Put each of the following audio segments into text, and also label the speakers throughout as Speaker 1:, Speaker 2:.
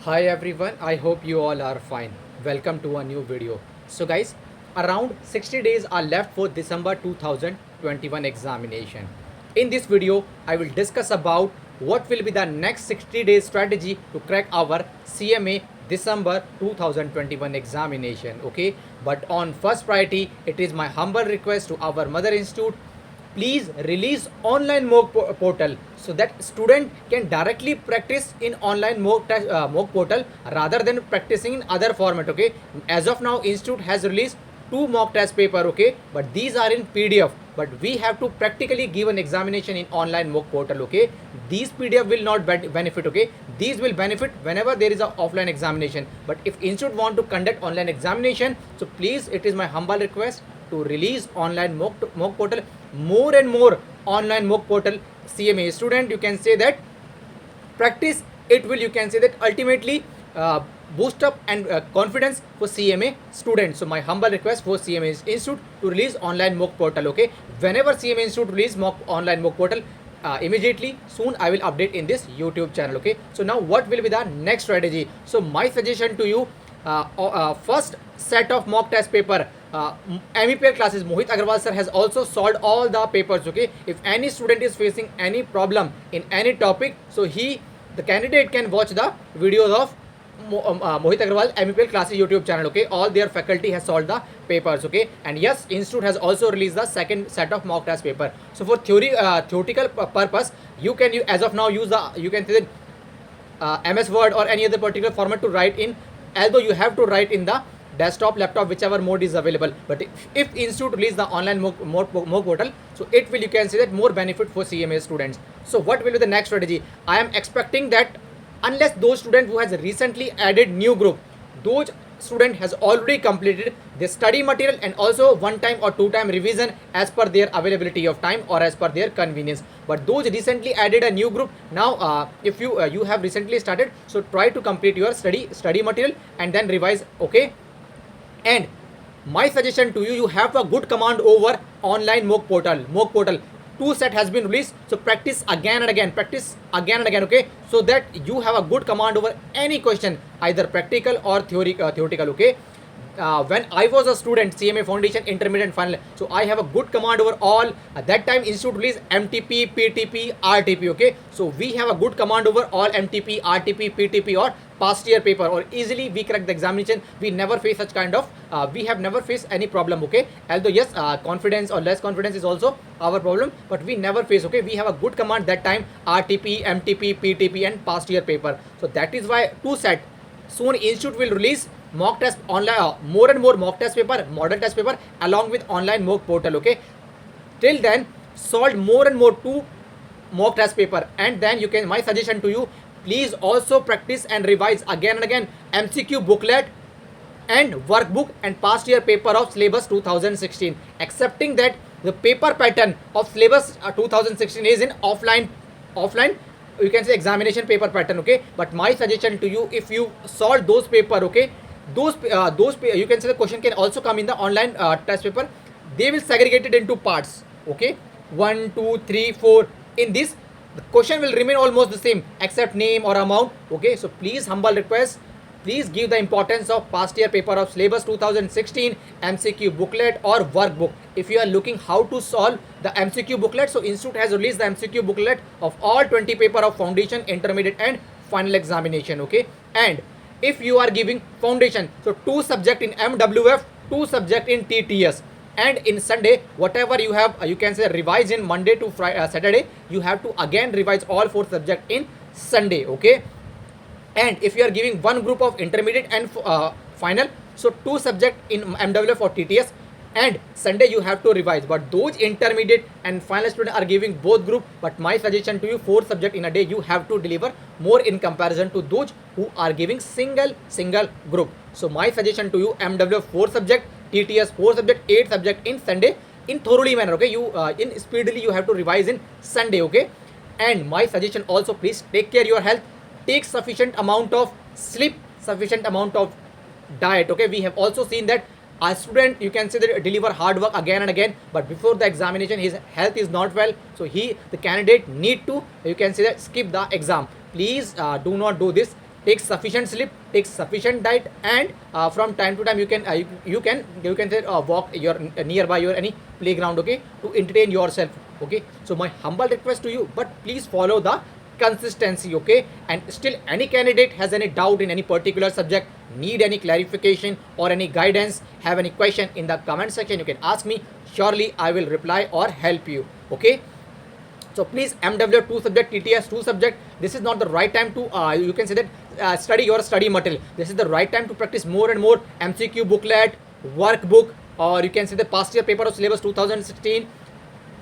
Speaker 1: Hi everyone, I hope you all are fine. Welcome to a new video. So guys, around 60 days are left for December 2021 examination. In this video, I will discuss about what will be the next 60 days strategy to crack our CMA December 2021 examination. Okay, but on first priority, it is my humble request to our mother institute, please release online mock portal so that student can directly practice in online mock portal rather than practicing in other format. Okay, as of now institute has released two mock test paper, okay, but these are in PDF, but we have to practically give an examination in online mock portal. Okay, these PDF will not benefit. Okay, these will benefit whenever there is a offline examination, but if institute want to conduct online examination, so please, it is my humble request to release online mock portal, more and more online mock portal. CMA student, you can say that practice, it will, you can say that ultimately boost up and confidence for CMA students. So my humble request for CMA institute to release online mock portal. Okay, whenever CMA institute release online mock portal, immediately soon I will update in this YouTube channel. Okay, so now what will be the next strategy? So my suggestion to you, first set of mock test paper, MEPL classes, Mohit Agarwal sir has also solved all the papers. Okay, if any student is facing any problem in any topic, so the candidate can watch the videos of Mohit Agarwal MEPL classes YouTube channel. Okay, all their faculty has solved the papers. Okay, and yes, institute has also released the second set of mock test paper. So for theoretical purpose, you can as of now use the, you can say that MS Word or any other particular format to write in, although you have to write in the desktop, laptop, whichever mode is available. But if institute release the online mock portal, so it will, you can say that, more benefit for CMA students. So what will be the next strategy? I am expecting that unless those students who has recently added new group, those student has already completed the study material and also one time or two time revision as per their availability of time or as per their convenience. But those recently added a new group, now if you have recently started, so try to complete your study material and then revise. Okay, and my suggestion to you, you have a good command over online mock portal. Two set has been released, so practice again and again, okay, so that you have a good command over any question, either practical or theoretical. Okay, when I was a student, CMA Foundation, Intermediate, Final, so I have a good command over all. At that time, institute released MTP, PTP, RTP. Okay, so we have a good command over all MTP, RTP, PTP, or past year paper, or easily we crack the examination. We never face such kind of, we have never faced any problem. Okay, although yes, confidence or less confidence is also our problem, but we never face. Okay, we have a good command that time, RTP, MTP, PTP, and past year paper. So that is why two set. Soon institute will release mock test online, more and more mock test paper, model test paper, along with online mock portal. Okay, till then solve more and more two mock test paper, and then you can, my suggestion to you, please also practice and revise again and again MCQ booklet and workbook and past year paper of syllabus 2016, accepting that the paper pattern of syllabus 2016 is in offline, you can say examination paper pattern. Okay, but my suggestion to you, if you solve those paper, okay, those you can say the question can also come in the online test paper. They will segregate it into parts. Okay, 1, 2, 3, 4. In this, the question will remain almost the same except name or amount. Okay, so please, humble request, please give the importance of past year paper of syllabus 2016, MCQ booklet or workbook. If you are looking how to solve the MCQ booklet, so institute has released the MCQ booklet of all 20 paper of foundation, intermediate, and final examination. Okay, and if you are giving foundation, so 2 subject in MWF, 2 subject in TTS, and in Sunday, whatever you have, you can say revise in Monday to Friday, Saturday, you have to again revise all 4 subject in Sunday. Okay, and if you are giving one group of intermediate and final, so 2 subject in MWF or TTS, and Sunday you have to revise. But those intermediate and final students are giving both group, but my suggestion to you, 4 subject in a day you have to deliver more in comparison to those who are giving single group. So my suggestion to you, MWF 4 subject, TTS 4 subject, 8 subject in Sunday in thoroughly manner. Okay, you in speedily you have to revise in Sunday. Okay, and my suggestion also, please take care your health, take sufficient amount of sleep, sufficient amount of diet. Okay, we have also seen that a student, you can say that, deliver hard work again and again, but before the examination his health is not well, so the candidate need to, you can say that, skip the exam. Please do not do this. take sufficient sleep, take sufficient diet, and from time to time you can say walk your nearby your any playground, okay, to entertain yourself, okay. So my humble request to you, but please follow the consistency, okay. And still any candidate has any doubt in any particular subject, need any clarification or any guidance, have any question, in the comment section you can ask me. Surely I will reply or help you, okay. So please, MW 2 subject, TTS 2 subject, this is not the right time to you can say that study your study material. This is the right time to practice more and more MCQ booklet, workbook, or you can say the past year paper of syllabus 2016.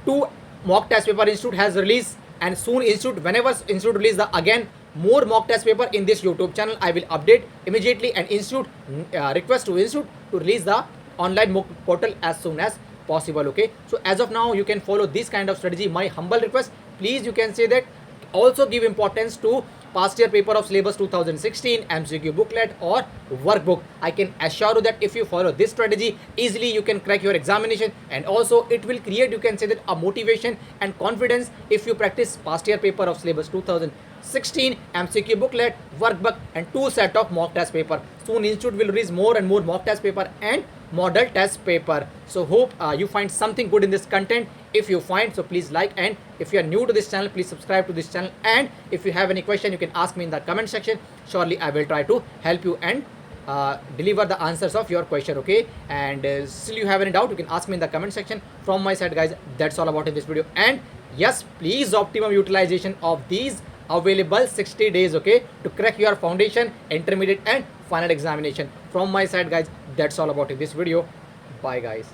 Speaker 1: 2 mock test paper institute has released, and soon institute, whenever institute release the again more mock test paper in this YouTube channel, I will update immediately, and institute request to institute to release the online mock portal as soon as possible, okay. So as of now you can follow this kind of strategy. My humble request, please, you can say that also give importance to past year paper of syllabus 2016, MCQ booklet or workbook. I can assure you that if you follow this strategy, easily you can crack your examination, and also it will create, you can say that, a motivation and confidence if you practice past year paper of syllabus 2016, MCQ booklet, workbook, and 2 set of mock test paper. Soon institute will release more and more mock test paper and model test paper. So hope you find something good in this content. If you find, so please like, and if you are new to this channel, please subscribe to this channel, and if you have any question you can ask me in the comment section. Surely I will try to help you and deliver the answers of your question, okay. And still you have any doubt, you can ask me in the comment section. From my side, guys, that's all about in this video. And yes, please, optimum utilization of these available 60 days, okay, to crack your foundation, intermediate and final examination. From my side, guys, that's all about in this video. Bye, guys.